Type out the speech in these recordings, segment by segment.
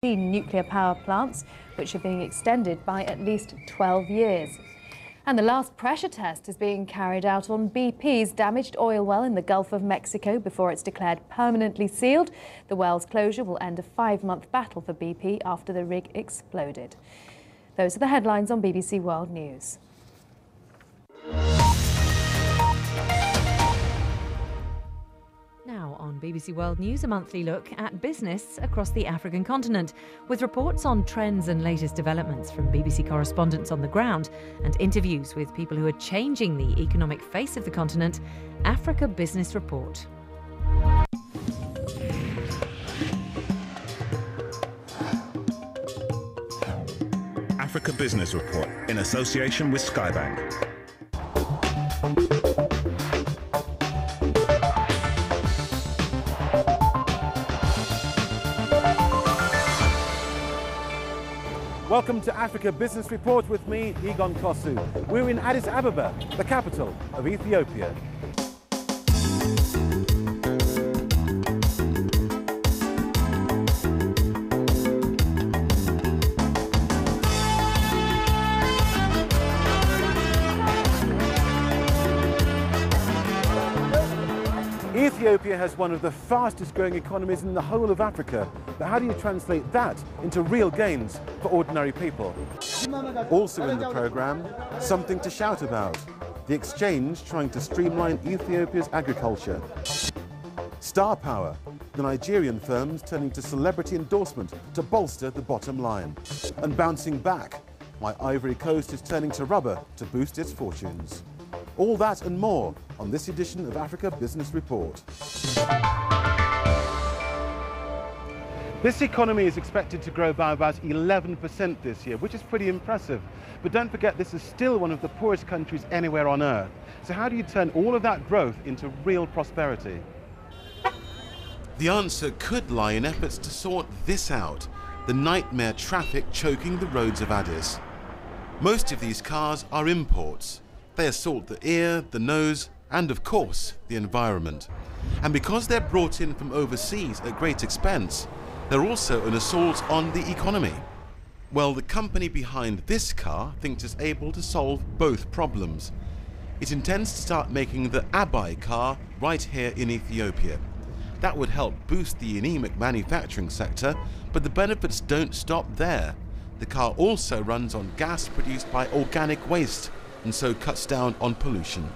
nuclear power plants, which are being extended by at least 12 years. And the last pressure test is being carried out on BP's damaged oil well in the Gulf of Mexico before it's declared permanently sealed. The well's closure will end a 5-month battle for BP after the rig exploded. Those are the headlines on BBC World News. Now on BBC World News, a monthly look at business across the African continent, with reports on trends and latest developments from BBC correspondents on the ground and interviews with people who are changing the economic face of the continent. Africa Business Report. Africa Business Report in association with Skybank. Welcome to Africa Business Report with me, Egon Kosu. We're in Addis Ababa, the capital of Ethiopia. Ethiopia has one of the fastest growing economies in the whole of Africa. But how do you translate that into real gains for ordinary people? Also in the programme, something to shout about. The exchange trying to streamline Ethiopia's agriculture. Star Power, the Nigerian firms turning to celebrity endorsement to bolster the bottom line. And bouncing back, why Ivory Coast is turning to rubber to boost its fortunes. All that and more on this edition of Africa Business Report. This economy is expected to grow by about 11% this year, which is pretty impressive. But don't forget, this is still one of the poorest countries anywhere on earth. So how do you turn all of that growth into real prosperity? The answer could lie in efforts to sort this out, the nightmare traffic choking the roads of Addis. Most of these cars are imports. They assault the ear, the nose, and of course, the environment. And because they're brought in from overseas at great expense, they're also an assault on the economy. Well, the company behind this car thinks it's able to solve both problems. It intends to start making the car.avi car right here in Ethiopia. That would help boost the anemic manufacturing sector, but the benefits don't stop there. The car also runs on gas produced by organic waste, and so cuts down on pollution.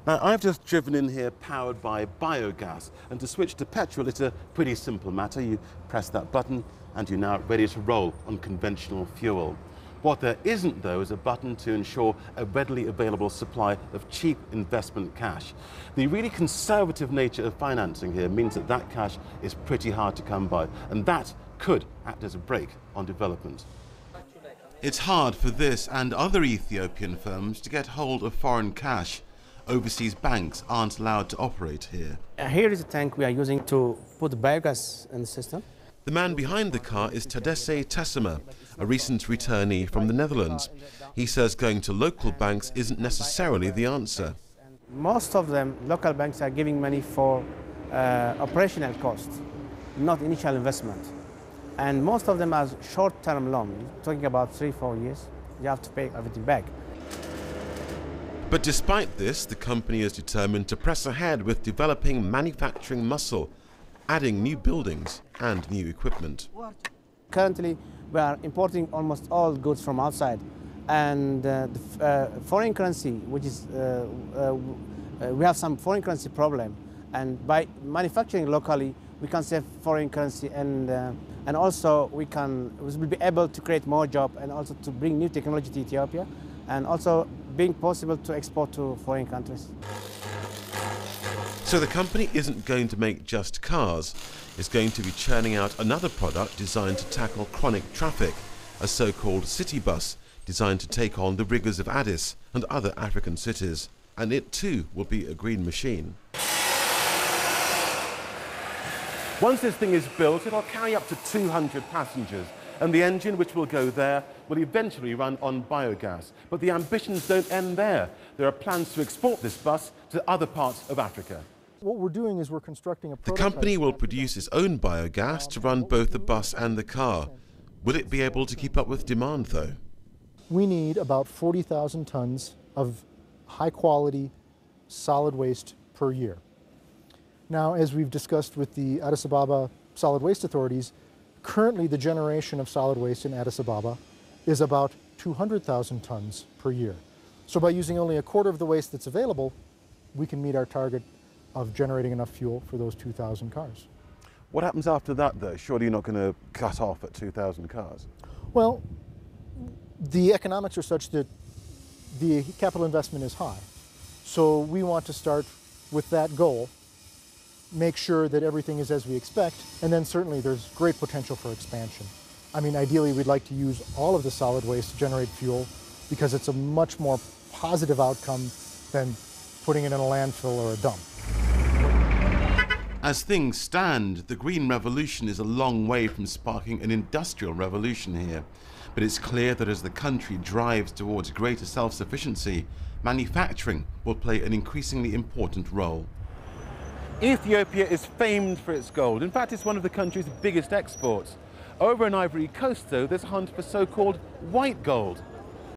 Now, I've just driven in here powered by biogas, and to switch to petrol it's a pretty simple matter. You press that button and you're now ready to roll on conventional fuel. What there isn't, though, is a button to ensure a readily available supply of cheap investment cash. The really conservative nature of financing here means that that cash is pretty hard to come by, and that could act as a brake on development. It's hard for this and other Ethiopian firms to get hold of foreign cash. Overseas banks aren't allowed to operate here. Here is a tank we are using to put biogas in the system. The man behind the car is Tadesse Tessema, a recent returnee from the Netherlands. He says going to local banks isn't necessarily the answer. Most of them, local banks, are giving money for operational costs, not initial investment. And most of them are short-term loans, talking about 3-4 years. You have to pay everything back. But despite this, the company is determined to press ahead with developing manufacturing muscle, adding new buildings and new equipment. Currently, we are importing almost all goods from outside. And the foreign currency, which is, we have some foreign currency problem. And by manufacturing locally, we can save foreign currency, and also we will be able to create more jobs and also to bring new technology to Ethiopia, and also being possible to export to foreign countries. So the company isn't going to make just cars. It's going to be churning out another product designed to tackle chronic traffic, a so-called city bus designed to take on the rigours of Addis and other African cities. And it too will be a green machine. Once this thing is built, it'll carry up to 200 passengers, and the engine, which will go there, will eventually run on biogas. But the ambitions don't end there. There are plans to export this bus to other parts of Africa. what we're doing is we're constructing a The prototype. company will produce its own biogas to run both the bus and the car. Will it be able to keep up with demand, though? We need about 40,000 tons of high-quality solid waste per year. Now, as we've discussed with the Addis Ababa solid waste authorities, currently the generation of solid waste in Addis Ababa is about 200,000 tons per year. So by using only a quarter of the waste that's available, we can meet our target of generating enough fuel for those 2,000 cars. What happens after that, though? Surely you're not going to cut off at 2,000 cars. Well, the economics are such that the capital investment is high. So we want to start with that goal, make sure that everything is as we expect, and then certainly there's great potential for expansion. I mean, ideally we'd like to use all of the solid waste to generate fuel because it's a much more positive outcome than putting it in a landfill or a dump. As things stand, the green revolution is a long way from sparking an industrial revolution here. But it's clear that as the country drives towards greater self-sufficiency, manufacturing will play an increasingly important role. Ethiopia is famed for its gold. In fact, it's one of the country's biggest exports. Over in Ivory Coast, though, there's a hunt for so-called white gold.